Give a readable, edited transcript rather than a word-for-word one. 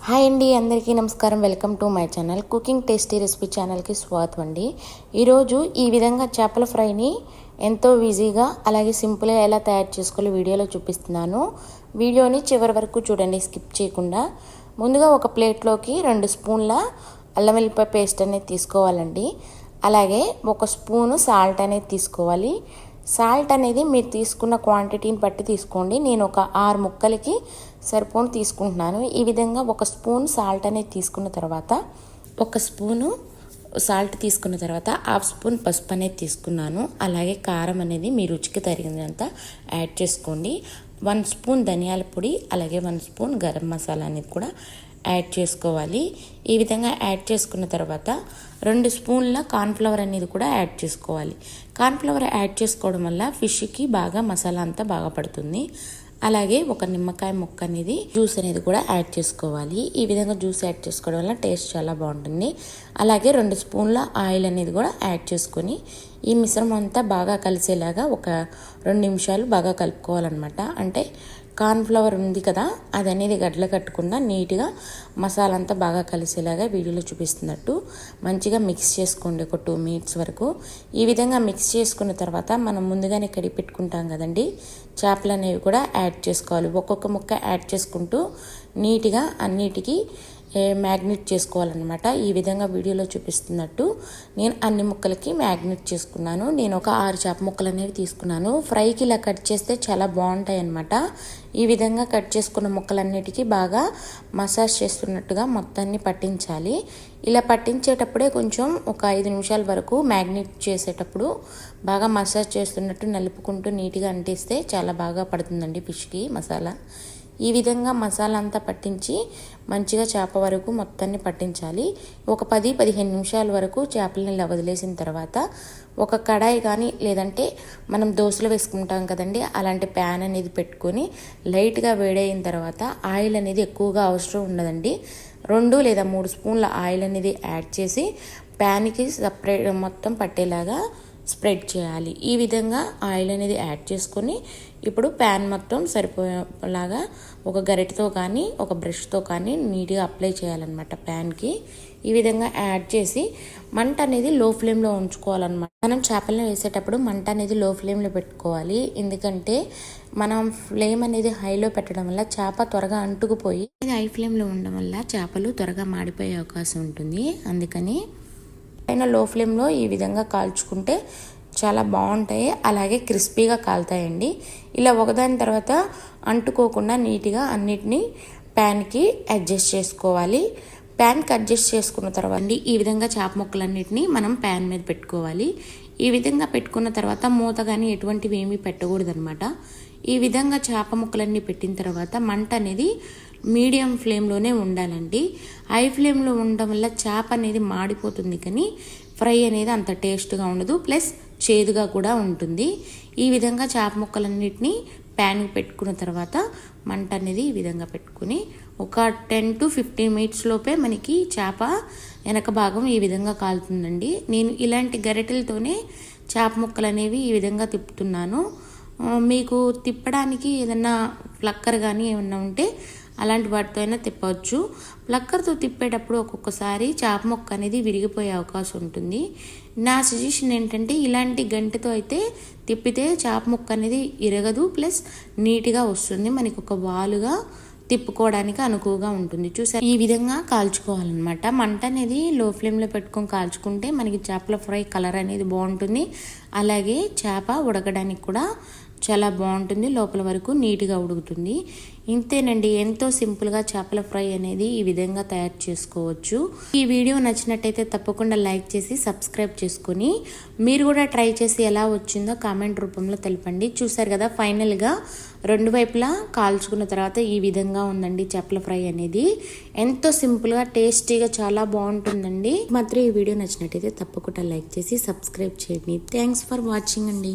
Hi అండి, అందరికీ నమస్కారం. Welcome to my channel cooking tasty recipe ఛానల్కి స్వాగతం అండి. ఈరోజు ఈ విధంగా చేపల ఫ్రైని ఎంతో ఈజీగా అలాగే సింపుల్గా ఎలా తయారు చేసుకోవాలో వీడియోలో చూపిస్తున్నాను. వీడియోని చివరి వరకు చూడండి, స్కిప్ చేయకుండా. ముందుగా ఒక ప్లేట్లోకి 2 స్పూన్ల అల్లం వెల్లిపాయ పేస్ట్ అనేది తీసుకోవాలండి. అలాగే 1 స్పూను సాల్ట్ అనేది తీసుకోవాలి. సాల్ట్ అనేది మీరు తీసుకున్న క్వాంటిటీని బట్టి తీసుకోండి. నేను ఒక 6 ముక్కలకి సరిపోను తీసుకుంటున్నాను. ఈ విధంగా 1 స్పూన్ సాల్ట్ అనేది తీసుకున్న తర్వాత 1 స్పూను సాల్ట్ తీసుకున్న తర్వాత 1/2 స్పూన్ పసుపు అనేది తీసుకున్నాను. అలాగే కారం అనేది మీ రుచికి తగినంత యాడ్ చేసుకోండి. 1 స్పూన్ ధనియాల పొడి, అలాగే 1 స్పూన్ గరం మసాలా అనేది కూడా యాడ్ చేసుకోవాలి. ఈ విధంగా యాడ్ చేసుకున్న తర్వాత 2 స్పూన్ల కార్న్ఫ్లవర్ అనేది కూడా యాడ్ చేసుకోవాలి. కార్న్ఫ్లవర్ యాడ్ చేసుకోవడం వల్ల ఫిష్కి బాగా మసాలా అంతా బాగా పడుతుంది. అలాగే 1 నిమ్మకాయ ముక్క అనేది జ్యూస్ అనేది కూడా యాడ్ చేసుకోవాలి. ఈ విధంగా జ్యూస్ యాడ్ చేసుకోవడం వల్ల టేస్ట్ చాలా బాగుంటుంది. అలాగే 2 స్పూన్ల ఆయిల్ అనేది కూడా యాడ్ చేసుకొని ఈ మిశ్రమం అంతా బాగా కలిసేలాగా ఒక 2 నిమిషాలు బాగా కలుపుకోవాలన్నమాట. అంటే కార్న్ఫ్లవర్ ఉంది కదా, అది అనేది గడ్డలు కట్టకుండా నీట్గా మసాలా అంతా బాగా కలిసేలాగా వీడియోలో చూపిస్తున్నట్టు మంచిగా మిక్స్ చేసుకోండి ఒక 2 మినిట్స్ వరకు. ఈ విధంగా మిక్స్ చేసుకున్న తర్వాత మనం ముందుగానే కడిగి పెట్టుకుంటాం కదండి, చేపలు అనేవి కూడా యాడ్ చేసుకోవాలి. ఒక్కొక్క ముక్క యాడ్ చేసుకుంటూ నీట్గా అన్నిటికీ మ్యాగ్నెట్ చేసుకోవాలన్నమాట. ఈ విధంగా వీడియోలో చూపిస్తున్నట్టు నేను అన్ని ముక్కలకి మ్యాగ్నెట్ చేసుకున్నాను. నేను ఒక 6 చేప ముక్కలు అనేవి తీసుకున్నాను. ఫ్రైకి ఇలా కట్ చేస్తే చాలా బాగుంటాయి అన్నమాట. ఈ విధంగా కట్ చేసుకున్న ముక్కలన్నిటికీ బాగా మసాజ్ చేస్తున్నట్టుగా మొత్తాన్ని పట్టించాలి. ఇలా పట్టించేటప్పుడే కొంచెం ఒక 5 నిమిషాల వరకు మ్యాగ్నెట్ చేసేటప్పుడు బాగా మసాజ్ చేస్తున్నట్టు నలుపుకుంటూ నీట్గా అంటిస్తే చాలా బాగా పడుతుందండి ఫిష్కి మసాలా. ఈ విధంగా మసాలా అంతా పట్టించి మంచిగా చేప వరకు మొత్తాన్ని పట్టించాలి. ఒక 10-15 నిమిషాల వరకు చేపలని ఇలా వదిలేసిన తర్వాత ఒక కడాయి కానీ లేదంటే మనం దోశలు వేసుకుంటాం కదండి, అలాంటి ప్యాన్ అనేది పెట్టుకొని లైట్గా వేడైన తర్వాత ఆయిల్ అనేది ఎక్కువగా అవసరం ఉండదండి. 2 లేదా 3 స్పూన్ల ఆయిల్ అనేది యాడ్ చేసి ప్యాన్కి సపరేట్ మొత్తం పట్టేలాగా స్ప్రెడ్ చేయాలి. ఈ విధంగా ఆయిల్ అనేది యాడ్ చేసుకొని ఇప్పుడు ప్యాన్ మొత్తం సరిపోయేలాగా ఒక గరిటెతో కానీ ఒక బ్రష్తో కానీ నీట్గా అప్లై చేయాలన్నమాట ప్యాన్కి. ఈ విధంగా యాడ్ చేసి మంట అనేది లో ఫ్లేమ్లో ఉంచుకోవాలన్నమాట. మనం చేపలను వేసేటప్పుడు మంట అనేది లో ఫ్లేమ్లో పెట్టుకోవాలి. ఎందుకంటే మనం ఫ్లేమ్ అనేది హైలో పెట్టడం వల్ల చేప త్వరగా అంటుకుపోయి హై ఫ్లేమ్లో ఉండడం వల్ల చేపలు త్వరగా మాడిపోయే అవకాశం ఉంటుంది. అందుకని పైన లో ఫ్లేమ్లో ఈ విధంగా కాల్చుకుంటే చాలా బాగుంటాయి, అలాగే క్రిస్పీగా కాలుతాయండి. ఇలా ఒకదాని తర్వాత అంటుకోకుండా నీట్గా అన్నిటినీ ప్యాన్కి అడ్జస్ట్ చేసుకోవాలి. ప్యాన్కి అడ్జస్ట్ చేసుకున్న తర్వాత ఈ విధంగా చేప ముక్కలన్నిటినీ మనం ప్యాన్ మీద పెట్టుకోవాలి. ఈ విధంగా పెట్టుకున్న తర్వాత మూత కానీ ఎటువంటివి ఏమీ పెట్టకూడదు అనమాట. ఈ విధంగా చేప ముక్కలన్నీ పెట్టిన తర్వాత మంట అనేది మీడియం ఫ్లేమ్లోనే ఉండాలండి. హై ఫ్లేమ్లో ఉండడం వల్ల చేప అనేది మాడిపోతుంది, కానీ ఫ్రై అనేది అంత టేస్ట్గా ఉండదు, ప్లస్ చేదుగా కూడా ఉంటుంది. ఈ విధంగా చేప ముక్కలన్నిటినీ ప్యాన్కి పెట్టుకున్న తర్వాత మంట అనేది ఈ విధంగా పెట్టుకుని ఒక 10-15 మినిట్స్ లోపే మనకి చేప వెనక భాగం ఈ విధంగా కాలుతుందండి. నేను ఇలాంటి గరిటెలతోనే చేప ముక్కలు అనేవి ఈ విధంగా తిప్పుతున్నాను. మీకు తిప్పడానికి ఏదన్నా ప్లక్కర్ కానీ ఏమన్నా ఉంటే అలాంటి వాటితో అయినా తిప్పవచ్చు. ప్లక్కర్తో తిప్పేటప్పుడు ఒక్కొక్కసారి చేప ముక్క అనేది విరిగిపోయే అవకాశం ఉంటుంది. నా సజెషన్ ఏంటంటే ఇలాంటి గంటతో అయితే తిప్పితే చేప ముక్క అనేది ఇరగదు, ప్లస్ నీట్గా వస్తుంది, మనకి ఒక వాలుగా తిప్పుకోవడానికి అనుకువగా ఉంటుంది. చూసారు, ఈ విధంగా కాల్చుకోవాలన్నమాట. మంట అనేది లో ఫ్లేమ్లో పెట్టుకొని కాల్చుకుంటే మనకి చేపల ఫ్రై కలర్ అనేది బాగుంటుంది, అలాగే చేప ఉడకడానికి కూడా చాలా బాగుంటుంది, లోపల వరకు నీట్గా ఉడుకుతుంది. ఇంతేనండి, ఎంతో సింపుల్గా చేపల ఫ్రై అనేది ఈ విధంగా తయారు చేసుకోవచ్చు. ఈ వీడియో నచ్చినట్టయితే తప్పకుండా లైక్ చేసి సబ్స్క్రైబ్ చేసుకొని మీరు కూడా ట్రై చేసి ఎలా వచ్చిందో కామెంట్ రూపంలో తెలపండి. చూసారు కదా, ఫైనల్గా 2 వైపులా కాల్చుకున్న తర్వాత ఈ విధంగా ఉందండి చేపల ఫ్రై అనేది. ఎంతో సింపుల్గా టేస్టీగా చాలా బాగుంటుందండి. మాత్రం ఈ వీడియో నచ్చినట్టయితే తప్పకుండా లైక్ చేసి సబ్స్క్రైబ్ చేయండి. థ్యాంక్స్ ఫర్ వాచింగ్ అండి.